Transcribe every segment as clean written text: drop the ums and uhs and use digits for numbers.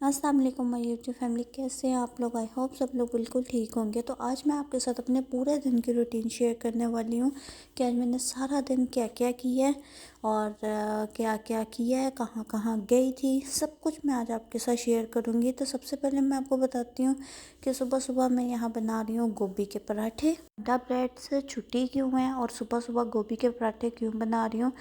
अस्सलाम वालेकुम my YouTube family, कैसे हैं आप लोग। आई होप सब लोग बिल्कुल ठीक होंगे। तो आज मैं आपके साथ अपने पूरे दिन की रूटीन शेयर करने वाली हूँ कि आज मैंने सारा दिन क्या क्या किया है और क्या क्या किया है, कहाँ कहाँ गई थी, सब कुछ मैं आज आपके साथ शेयर करूँगी। तो सबसे पहले मैं आपको बताती हूँ कि सुबह सुबह मैं यहाँ बना रही हूँ गोभी के पराठे। अंडा ब्रेड से छुट्टी क्यों है और सुबह सुबह गोभी के पराठे क्यों बना रही हूँ,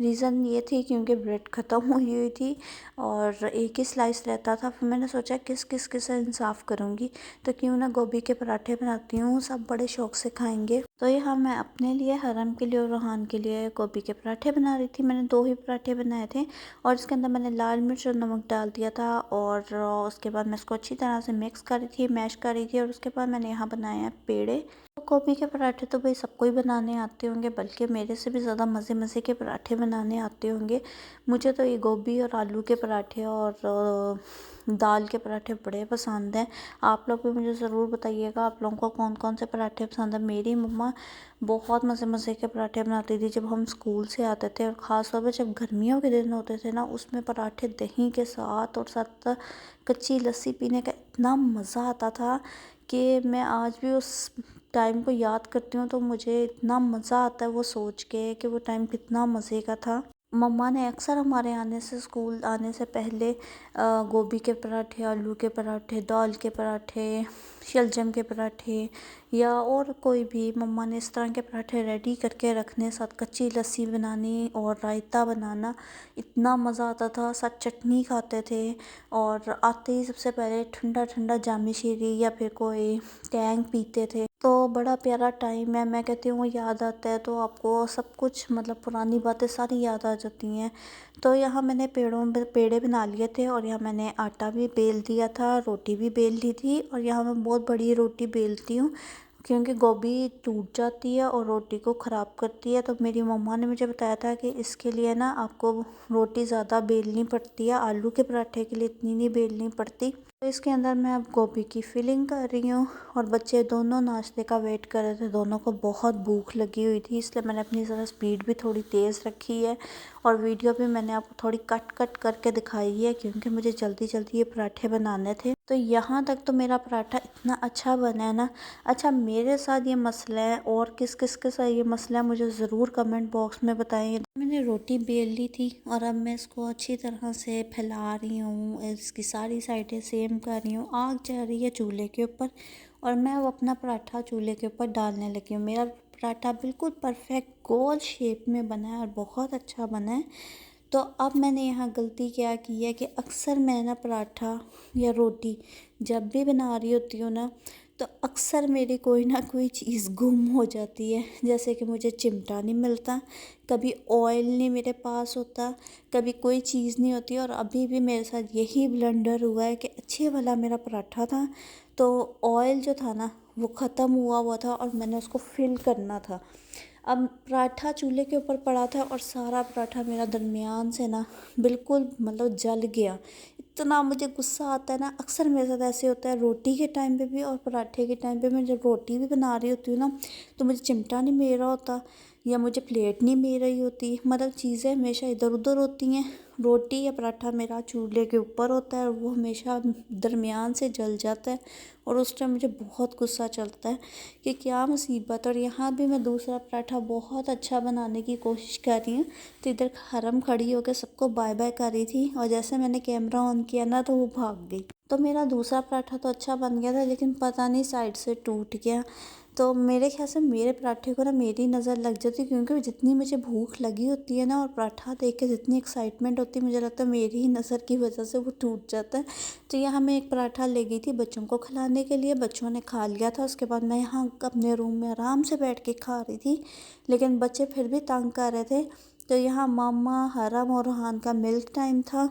रीज़न ये थी क्योंकि ब्रेड ख़त्म हुई थी और एक ही स्लाइस रहता था। फिर मैंने सोचा किस किस के साथ इंसाफ करूँगी, तो क्यों ना गोभी के पराठे बनाती हूँ, सब बड़े शौक से खाएंगे। तो यहाँ मैं अपने लिए, हरम के लिए और रोहान के लिए गोभी के पराठे बना रही थी। मैंने 2 ही पराठे बनाए थे और इसके अंदर मैंने लाल मिर्च और नमक डाल दिया था और उसके बाद मैं इसको अच्छी तरह से मिक्स कर रही थी, मैश कर रही थी। और उसके बाद मैंने यहाँ बनाए हैं पेड़े। तो गोभी के पराठे तो भाई सबको ही बनाने आते होंगे, बल्कि मेरे से भी ज़्यादा मज़े मज़े के पराठे बनाने आते होंगे। मुझे तो ये गोभी और आलू के पराठे और दाल के पराठे बड़े पसंद हैं। आप लोग भी मुझे ज़रूर बताइएगा आप लोगों को कौन कौन से पराठे पसंद है। मेरी मम्मा बहुत मज़े मज़े के पराठे बनाती थी जब हम स्कूल से आते थे, और ख़ास तौर पर जब गर्मियों के दिन होते थे ना, उसमें पराठे दही के साथ और साथ कच्ची लस्सी पीने का इतना मज़ा आता था कि मैं आज भी उस टाइम को याद करती हूँ तो मुझे इतना मज़ा आता है वो सोच के कि वो टाइम कितना मज़े का था। मम्मा ने अक्सर हमारे आने से, स्कूल आने से पहले गोभी के पराठे, आलू के पराठे, दाल के पराठे, शलजम के पराठे या और कोई भी, मम्मा ने इस तरह के पराठे रेडी करके रखने, साथ कच्ची लस्सी बनानी और रायता बनाना। इतना मज़ा आता था, साथ चटनी खाते थे और आते ही सबसे पहले ठंडा ठंडा जामी शीरी या फिर कोई टैंग पीते थे। तो बड़ा प्यारा टाइम है। मैं कहती हूँ वो याद आता है तो आपको सब कुछ, मतलब पुरानी बातें सारी याद आ जाती हैं। तो यहाँ मैंने पेड़े बना लिए थे और यहाँ मैंने आटा भी बेल दिया था, रोटी भी बेल ली थी। और यहाँ मैं बहुत बड़ी रोटी बेलती हूँ क्योंकि गोभी टूट जाती है और रोटी को ख़राब करती है। तो मेरी मम्मा ने मुझे बताया था कि इसके लिए ना आपको रोटी ज़्यादा बेलनी पड़ती है, आलू के पराठे के लिए इतनी नहीं बेलनी पड़ती। तो इसके अंदर मैं अब गोभी की फिलिंग कर रही हूँ और बच्चे दोनों नाश्ते का वेट कर रहे थे। दोनों को बहुत भूख लगी हुई थी, इसलिए मैंने अपनी ज़रा स्पीड भी थोड़ी तेज़ रखी है और वीडियो भी मैंने आपको थोड़ी कट कट करके दिखाई है क्योंकि मुझे जल्दी जल्दी ये पराठे बनाने थे। तो यहाँ तक तो मेरा पराठा इतना अच्छा बना है ना। अच्छा, मेरे साथ ये मसला है और किस किस के साथ ये मसला है मुझे ज़रूर कमेंट बॉक्स में बताइए। मैंने रोटी बेल ली थी और अब मैं इसको अच्छी तरह से फैला रही हूँ, इसकी सारी साइडें सेम कर रही हूँ। आग जा रही है चूल्हे के ऊपर और मैं अब अपना पराठा चूल्हे के ऊपर डालने लगी हूँ। मेरा पराठा बिल्कुल परफेक्ट गोल शेप में बना है और बहुत अच्छा बना है। तो अब मैंने यहाँ गलती क्या की है कि अक्सर मैं ना पराठा या रोटी जब भी बना रही होती हूँ ना, तो अक्सर मेरी कोई ना कोई चीज़ गुम हो जाती है। जैसे कि मुझे चिमटा नहीं मिलता, कभी ऑयल नहीं मेरे पास होता, कभी कोई चीज़ नहीं होती। और अभी भी मेरे साथ यही ब्लंडर हुआ है कि अच्छे वाला मेरा पराठा था तो ऑयल जो था ना वो ख़त्म हुआ था और मैंने उसको फिल करना था। अब पराठा चूल्हे के ऊपर पड़ा था और सारा पराठा मेरा दरमियान से ना बिल्कुल मतलब जल गया। इतना मुझे गुस्सा आता है ना, अक्सर मेरे साथ ऐसे होता है रोटी के टाइम पे भी और पराठे के टाइम पे। मैं जब रोटी भी बना रही होती हूँ ना तो मुझे चिमटा नहीं मिल रहा होता या मुझे प्लेट नहीं मिल रही होती, मतलब चीज़ें हमेशा इधर उधर होती हैं। रोटी या पराठा मेरा चूल्हे के ऊपर होता है और वो हमेशा दरमियान से जल जाता है और उस टाइम मुझे बहुत गुस्सा चलता है कि क्या मुसीबत। और यहाँ भी मैं दूसरा पराठा बहुत अच्छा बनाने की कोशिश कर रही हूँ तो इधर हरम खड़ी होकर सबको बाय बाय कर रही थी और जैसे मैंने कैमरा ऑन किया ना तो वो भाग गई। तो मेरा दूसरा पराठा तो अच्छा बन गया था लेकिन पता नहीं साइड से टूट गया। तो मेरे ख्याल से मेरे पराठे को ना मेरी नज़र लग जाती, क्योंकि जितनी मुझे भूख लगी होती है ना और पराठा देख के जितनी एक्साइटमेंट होती है, मुझे लगता है मेरी ही नज़र की वजह से वो टूट जाता है। तो यहाँ मैं एक पराठा ले गई थी बच्चों को खिलाने के लिए, बच्चों ने खा लिया था। उसके बाद मैं यहाँ अपने रूम में आराम से बैठ के खा रही थी लेकिन बच्चे फिर भी तंग कर रहे थे। तो यहाँ मामा, हरम और रूहान का मिल्क टाइम था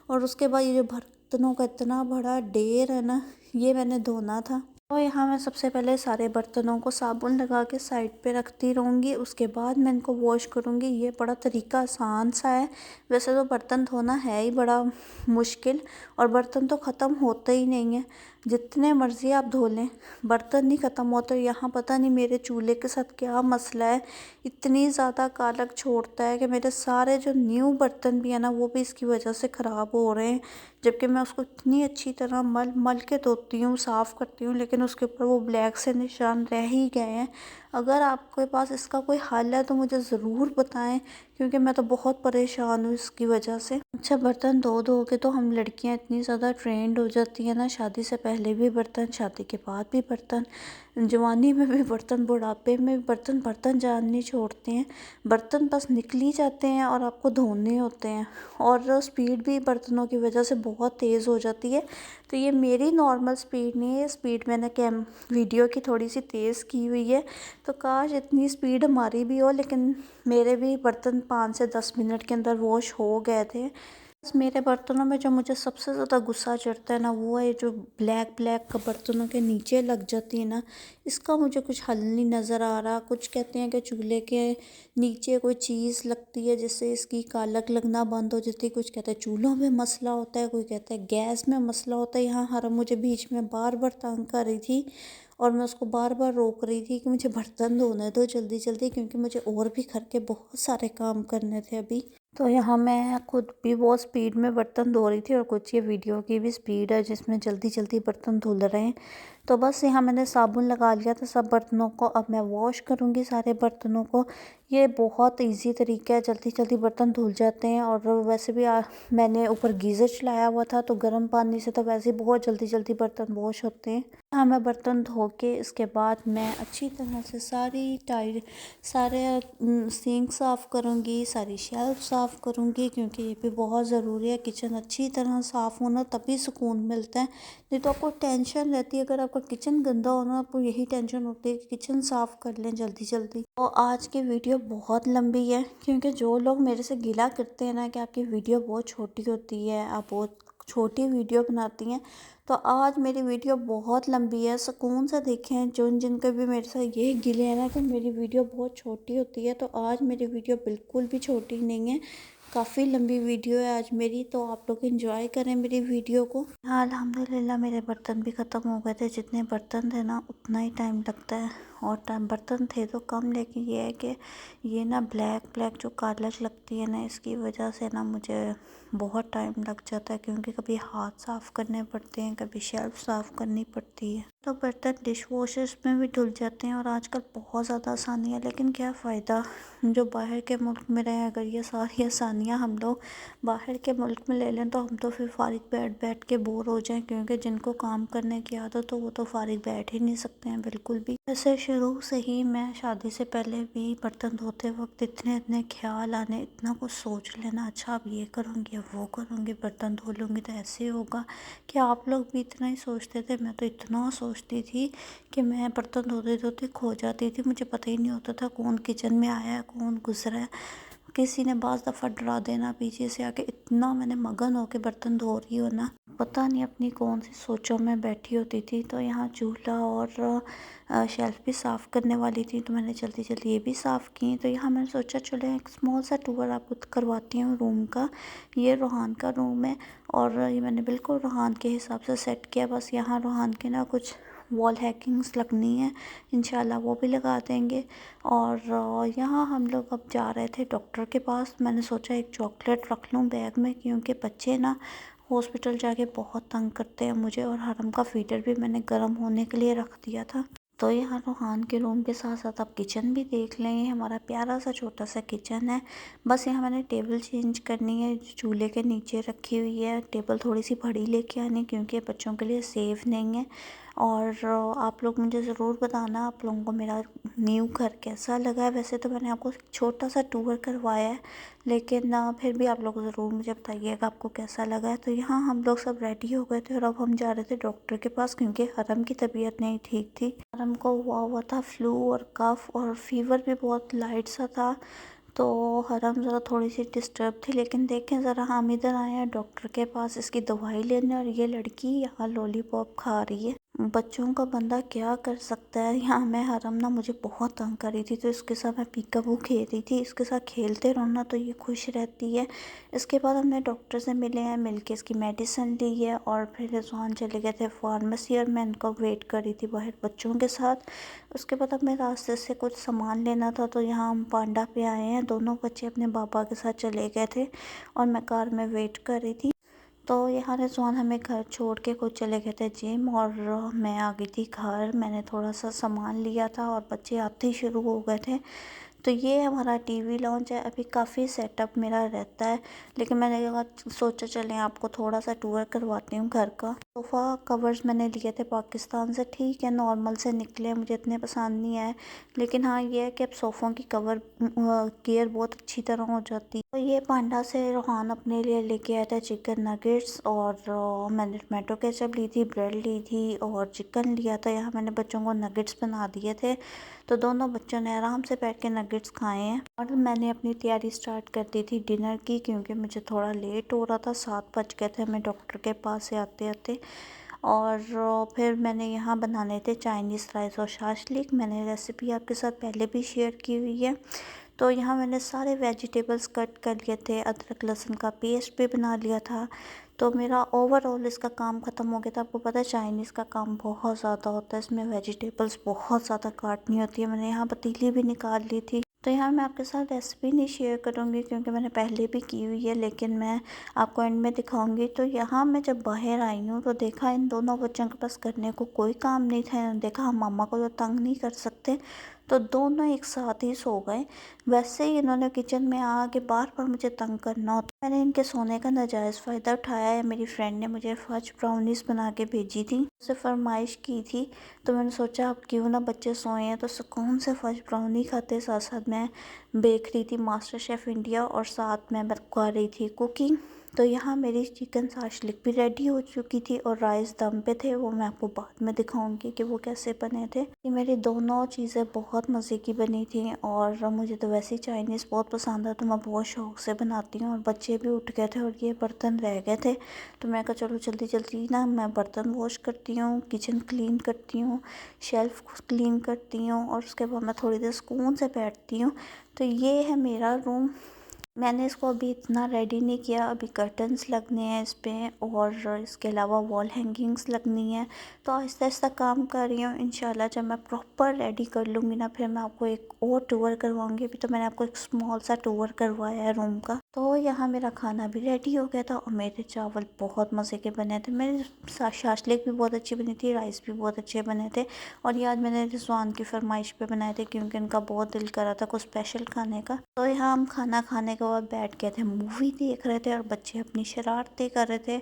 और उसके बाद ये जो बर्तनों का इतना बड़ा ढेर है ना, ये मैंने धोना था। तो यहाँ मैं सबसे पहले सारे बर्तनों को साबुन लगा के साइड पे रखती रहूँगी, उसके बाद मैं इनको वॉश करूँगी। ये बड़ा तरीका आसान सा है। वैसे तो बर्तन धोना है ही बड़ा मुश्किल और बर्तन तो ख़त्म होते ही नहीं है, जितने मर्ज़ी आप धो लें बर्तन नहीं ख़त्म होते। यहाँ पता नहीं मेरे चूल्हे के साथ क्या मसला है, इतनी ज़्यादा कालक छोड़ता है कि मेरे सारे जो न्यू बर्तन भी है ना वो भी इसकी वजह से ख़राब हो रहे हैं। जबकि मैं उसको इतनी अच्छी तरह मल मल के धोती हूँ, साफ़ करती हूँ, लेकिन उसके ऊपर वो ब्लैक से निशान रह ही गए हैं। अगर आपके पास इसका कोई हल है तो मुझे ज़रूर बताएं, क्योंकि मैं तो बहुत परेशान हूँ इसकी वजह से। अच्छा, बर्तन धो धो के तो हम लड़कियां इतनी ज़्यादा ट्रेंड हो जाती हैं ना, शादी से पहले भी बर्तन, शादी के बाद भी बर्तन, जवानी में भी बर्तन, बुढ़ापे में भी बर्तन। बर्तन जान नहीं छोड़ते हैं, बर्तन बस निकल ही जाते हैं और आपको धोने होते हैं। और स्पीड भी बर्तनों की वजह से बहुत तेज़ हो जाती है। तो ये मेरी नॉर्मल स्पीड नहीं है, स्पीड मैंने वीडियो की थोड़ी सी तेज़ की हुई है। तो काश इतनी स्पीड हमारी भी हो, लेकिन मेरे भी बर्तन 5 से 10 मिनट के अंदर वॉश हो गए थे। बस मेरे बर्तनों में जो मुझे सबसे ज़्यादा गुस्सा चढ़ता है ना, वो है जो ब्लैक ब्लैक का बर्तनों के नीचे लग जाती है ना, इसका मुझे कुछ हल नहीं नज़र आ रहा। कुछ कहते हैं कि चूल्हे के नीचे कोई चीज़ लगती है जिससे इसकी कालक लगना बंद हो जाती है। कुछ कहते हैं चूल्हों में मसला होता है, कोई कहता है गैस में मसला होता है। यहाँ हर मुझे बीच में बार बार तंग कर रही थी और मैं उसको बार बार रोक रही थी कि मुझे बर्तन धोने दो जल्दी जल्दी, क्योंकि मुझे और भी घर के बहुत सारे काम करने थे अभी। तो यहाँ मैं खुद भी बहुत स्पीड में बर्तन धो रही थी और कुछ ये वीडियो की भी स्पीड है जिसमें जल्दी जल्दी बर्तन धुल रहे हैं। तो बस यहाँ मैंने साबुन लगा लिया था सब बर्तनों को। अब मैं वॉश करूँगी सारे बर्तनों को। ये बहुत इजी तरीका है, जल्दी जल्दी बर्तन धुल जाते हैं। और वैसे भी मैंने ऊपर गीज़र चलाया हुआ था, तो गर्म पानी से तो वैसे ही बहुत जल्दी जल्दी बर्तन वॉश होते हैं। हाँ, मैं बर्तन धो के इसके बाद मैं अच्छी तरह से सारे सिंक साफ़ करूँगी, सारी शेल्फ साफ़ करूँगी, क्योंकि ये भी बहुत ज़रूरी है। किचन अच्छी तरह साफ़ होना तभी सुकून मिलता है, नहीं तो आपको टेंशन रहती है। अगर आपका किचन गंदा होना, आपको यही टेंशन होती है कि किचन साफ़ कर लें जल्दी जल्दी। तो आज की वीडियो बहुत लंबी है, क्योंकि जो लोग मेरे से गिला करते हैं ना कि आपकी वीडियो बहुत छोटी होती है, आप बहुत छोटी वीडियो बनाती हैं, तो आज मेरी वीडियो बहुत लंबी है। सुकून से देखें जिनके भी मेरे साथ ये गिले हैं ना कि मेरी वीडियो बहुत छोटी होती है, तो आज मेरी वीडियो बिल्कुल भी छोटी नहीं है, काफ़ी लंबी वीडियो है आज मेरी। तो आप लोग एंजॉय करें मेरी वीडियो को। हाँ, अल्हम्दुलिल्लाह मेरे बर्तन भी ख़त्म हो गए थे। जितने बर्तन थे ना उतना ही टाइम लगता है, और टाइम बर्तन थे तो कम, लेकिन ये है कि ये ना ब्लैक ब्लैक जो कालक लगती है ना, इसकी वजह से ना मुझे बहुत टाइम लग जाता है, क्योंकि कभी हाथ साफ़ करने पड़ते हैं, कभी शेल्फ साफ़ करनी पड़ती है। तो बर्तन डिश वॉशर्स में भी धुल जाते हैं और आजकल बहुत ज़्यादा आसानी है। लेकिन क्या फ़ायदा, जो बाहर के मुल्क में रहे, अगर ये सारी आसानियाँ हम लोग बाहर के मुल्क में ले लें तो हम तो फिर फारिग बैठ बैठ के बोर हो जाएं, क्योंकि जिनको काम करने की आदत हो वो तो फारिग बैठ ही नहीं सकते हैं बिल्कुल भी। वैसे शुरू से ही मैं शादी से पहले भी बर्तन धोते वक्त इतने ख्याल आने, इतना कुछ सोच लेना, अच्छा अब ये करूँगी अब वो करूँगी, बर्तन धो लूँगी तो ऐसे होगा। कि आप लोग भी इतना ही सोचते थे? मैं तो इतना सोचती थी कि मैं बर्तन धोते धोते खो जाती थी, मुझे पता ही नहीं होता था कौन किचन में आया है, कौन गुजरा है। किसी ने बाज़ दफ़ा डरा देना पीछे से आके, इतना मैंने मगन होके बर्तन धो रही हो ना, पता नहीं अपनी कौन सी सोचों में बैठी होती थी। तो यहाँ चूल्हा और शेल्फ भी साफ़ करने वाली थी, तो मैंने जल्दी जल्दी ये भी साफ़ की। तो यहाँ मैंने सोचा चलो एक स्मॉल सा टूर आपको करवाती हूँ रूम का। ये रोहान का रूम है और ये मैंने बिल्कुल रोहान के हिसाब से सेट किया। बस यहाँ रोहान के ना कुछ वॉल हैकिंग्स लगनी है, इंशाल्लाह वो भी लगा देंगे। और यहाँ हम लोग अब जा रहे थे डॉक्टर के पास। मैंने सोचा एक चॉकलेट रख लूँ बैग में, क्योंकि बच्चे ना हॉस्पिटल जाके बहुत तंग करते हैं मुझे। और हरम का फीडर भी मैंने गर्म होने के लिए रख दिया था। तो यहाँ रोहान के रूम के साथ साथ आप किचन भी देख लें। ये हमारा प्यारा सा छोटा सा किचन है। बस यहाँ मैंने टेबल चेंज करनी है, जो चूल्हे के नीचे रखी हुई है। टेबल थोड़ी सी बड़ी लेके आनी, क्योंकि बच्चों के लिए सेफ़ नहीं है। और आप लोग मुझे ज़रूर बताना आप लोगों को मेरा न्यू घर कैसा लगा है। वैसे तो मैंने आपको छोटा सा टूर करवाया है, लेकिन फिर भी आप लोग ज़रूर मुझे बताइएगा आपको कैसा लगा है। तो यहाँ हम लोग सब रेडी हो गए थे और अब हम जा रहे थे डॉक्टर के पास, क्योंकि हरम की तबीयत नहीं ठीक थी। हरम को हुआ था फ्लू और कफ़, और फीवर भी बहुत लाइट सा था। तो हरम ज़रा थोड़ी सी डिस्टर्ब थी। लेकिन देखें ज़रा, हम इधर आए हैं डॉक्टर के पास इसकी दवाई लेने, और ये लड़की यहाँ लॉलीपॉप खा रही है। बच्चों का बंदा क्या कर सकता है। यहाँ मैं हरम ना मुझे बहुत तंग कर रही थी, तो इसके साथ मैं पीकाबू खेल रही थी। इसके साथ खेलते रहो ना तो ये खुश रहती है। इसके बाद हमने डॉक्टर से मिले हैं, मिलके इसकी मेडिसिन ली है और फिर रिजवान चले गए थे फार्मेसी और मैं इनको वेट कर रही थी बाहर बच्चों के साथ। उसके बाद हमें रास्ते से कुछ सामान लेना था, तो यहाँ हम पांडा पे आए हैं। दोनों बच्चे अपने पापा के साथ चले गए थे और मैं कार में वेट कर रही थी। तो यहाँ रिजवान हमें घर छोड़ के खुद चले गए थे जिम और मैं आ गई थी घर। मैंने थोड़ा सा सामान लिया था और बच्चे आते ही शुरू हो गए थे। तो ये हमारा टीवी लॉन्च है। अभी काफ़ी सेटअप मेरा रहता है, लेकिन मैंने सोचा चलें आपको थोड़ा सा टूर करवाती हूँ घर का। सोफ़ा कवर्स मैंने लिए थे पाकिस्तान से, ठीक है नॉर्मल से निकले, मुझे इतने पसंद नहीं आए। लेकिन हाँ ये है कि अब सोफ़ों की कवर केयर बहुत अच्छी तरह हो जाती है। तो ये पांडा से रोहान अपने लिए लेके आया था चिकन नगेट्स और मैंने टमाटो केचप ली थी, ब्रेड ली थी और चिकन लिया था। यहाँ मैंने बच्चों को नगेट्स बना दिए थे, तो दोनों बच्चों ने आराम से बैठ के नगेट्स खाए हैं। और मैंने अपनी तैयारी स्टार्ट कर दी थी डिनर की, क्योंकि मुझे थोड़ा लेट हो रहा था, 7 बज गए थे हमें डॉक्टर के पास से आते आते। और फिर मैंने यहाँ बनाने थे चाइनीज़ राइस और शाशलिक। मैंने रेसिपी आपके साथ पहले भी शेयर की हुई है। तो यहाँ मैंने सारे वेजिटेबल्स कट कर लिए थे, अदरक लहसुन का पेस्ट भी बना लिया था। तो मेरा ओवरऑल इसका काम ख़त्म हो गया था। आपको पता है चाइनीज़ का काम बहुत ज़्यादा होता है, इसमें वेजिटेबल्स बहुत ज़्यादा काटनी होती है। मैंने यहाँ पतीली भी निकाल ली थी। तो यहाँ मैं आपके साथ रेसिपी नहीं शेयर करूँगी क्योंकि मैंने पहले भी की हुई है, लेकिन मैं आपको एंड में दिखाऊंगी। तो यहाँ मैं जब बाहर आई हूँ तो देखा इन दोनों बच्चों के पास करने को कोई काम नहीं था। इन्होंने देखा हम मामा को तो तंग नहीं कर सकते, तो दोनों एक साथ ही सो गए। वैसे ही इन्होंने किचन में आके बार बार मुझे तंग करना होता। मैंने इनके सोने का नाजायज़ फ़ायदा उठाया है। मेरी फ्रेंड ने मुझे फज ब्राउनीज़ बना के भेजी थी, उससे फरमाइश की थी, तो मैंने सोचा अब क्यों ना बच्चे सोए हैं तो सुकून से फज ब्राउनी खाते। साथ साथ मैं देख रही थी मास्टर शेफ़ इंडिया और साथ में मैं कर रही थी कुकिंग। तो यहाँ मेरी चिकन शाशलिक भी रेडी हो चुकी थी और राइस दम पे थे, वो मैं आपको बाद में दिखाऊंगी कि वो कैसे बने थे। ये मेरी दोनों चीज़ें बहुत मज़े की बनी थी और मुझे तो वैसे ही चाइनीज़ बहुत पसंद है, तो मैं बहुत शौक़ से बनाती हूँ। और बच्चे भी उठ गए थे और ये बर्तन रह गए थे, तो मैं कहा चलो जल्दी जल्दी ना मैं बर्तन वॉश करती हूँ, किचन क्लीन करती हूँ, शेल्फ़ क्लीन करती हूँ और उसके बाद मैं थोड़ी देर सुकून से बैठती हूँ। तो ये है मेरा रूम। मैंने इसको अभी इतना रेडी नहीं किया, अभी कर्टन्स लगने हैं इस पर और इसके अलावा वॉल हैंगिंग्स लगनी है। तो आहिस्ता आहिस्ता काम कर रही हूँ। इंशाल्लाह जब मैं प्रॉपर रेडी कर लूँगी ना फिर मैं आपको एक और टूर करवाऊँगी। अभी तो मैंने आपको एक स्मॉल सा टूर करवाया है रूम का। तो यहाँ मेरा खाना भी रेडी हो गया था और मेरे चावल बहुत मज़े के बने थे। मेरी शाशलिक भी बहुत अच्छी बनी थी, राइस भी बहुत अच्छे बने थे। और ये आज मैंने रिजवान की फरमाइश पे बनाए थे क्योंकि उनका बहुत दिल कर रहा था कुछ स्पेशल खाने का। तो यहाँ हम खाना खाने के बाद बैठ गए थे, मूवी देख रहे थे और बच्चे अपनी शरारतें कर रहे थे।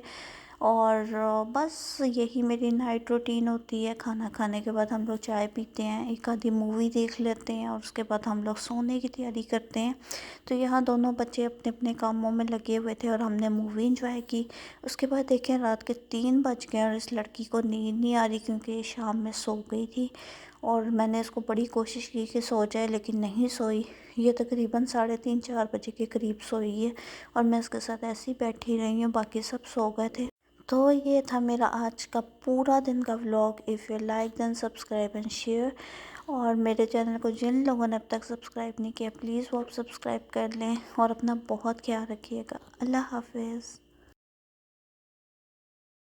और बस यही मेरी नाइट रूटीन होती है। खाना खाने के बाद हम लोग चाय पीते हैं, एक आधी मूवी देख लेते हैं और उसके बाद हम लोग सोने की तैयारी करते हैं। तो यहाँ दोनों बच्चे अपने अपने कामों में लगे हुए थे और हमने मूवी इंजॉय की। उसके बाद देखें रात के 3 बज गए और इस लड़की को नींद नहीं आ रही क्योंकि ये शाम में सो गई थी और मैंने इसको बड़ी कोशिश की कि सो जाए लेकिन नहीं सोई। ये तकरीबन 3:30-4 बजे के करीब सोई है और मैं इसके साथ ऐसे ही बैठी रही हूँ, बाकी सब सो गए थे। तो ये था मेरा आज का पूरा दिन का vlog. If you like then subscribe and share. और मेरे चैनल को जिन लोगों ने अब तक सब्सक्राइब नहीं किया प्लीज़ वो आप सब्सक्राइब कर लें और अपना बहुत ख्याल रखिएगा। अल्लाह हाफिज़।